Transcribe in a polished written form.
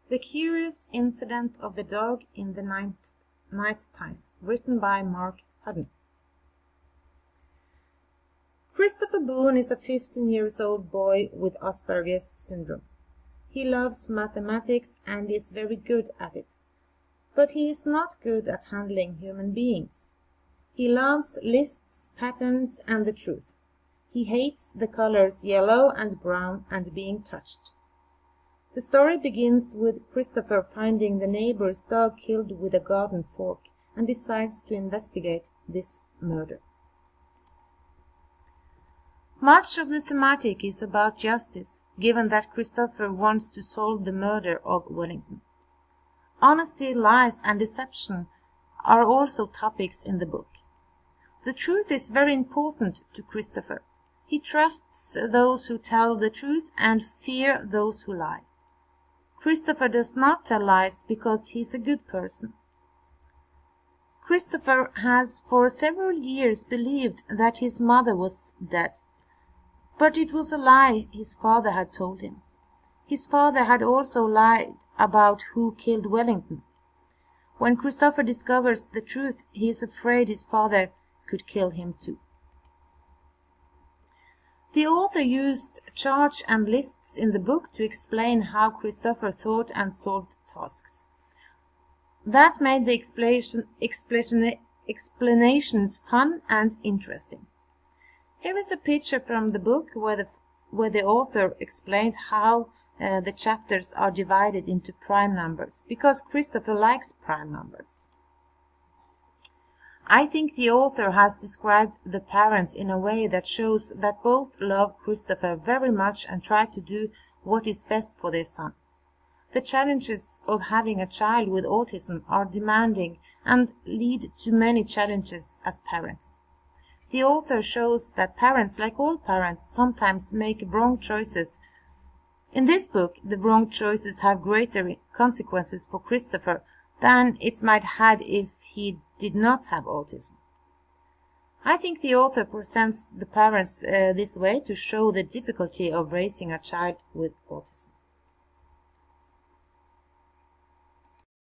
The Curious Incident of the Dog in the Night Time, written by Mark Hudden. Christopher Boone is a 15-year-old boy with Asperger's syndrome. He loves mathematics and is very good at it, but he is not good at handling human beings. He loves lists, patterns, and the truth. He hates the colors yellow and brown and being touched. The story begins with Christopher finding the neighbor's dog killed with a garden fork and decides to investigate this murder. Much of the thematic is about justice, given that Christopher wants to solve the murder of Wellington. Honesty, lies, and deception are also topics in the book. The truth is very important to Christopher. He trusts those who tell the truth and fears those who lie. Christopher does not tell lies because he is a good person. Christopher has for several years believed that his mother was dead, but it was a lie his father had told him. His father had also lied about who killed Wellington. When Christopher discovers the truth, he is afraid his father could kill him too. The author used charts and lists in the book to explain how Christopher thought and solved tasks. That made the explanations fun and interesting. Here is a picture from the book where the author explains how the chapters are divided into prime numbers, because Christopher likes prime numbers. I think the author has described the parents in a way that shows that both love Christopher very much and try to do what is best for their son. The challenges of having a child with autism are demanding and lead to many challenges as parents. The author shows that parents, like all parents, sometimes make wrong choices. In this book, the wrong choices have greater consequences for Christopher than it might have if he did not have autism. I think the author presents the parents this way to show the difficulty of raising a child with autism.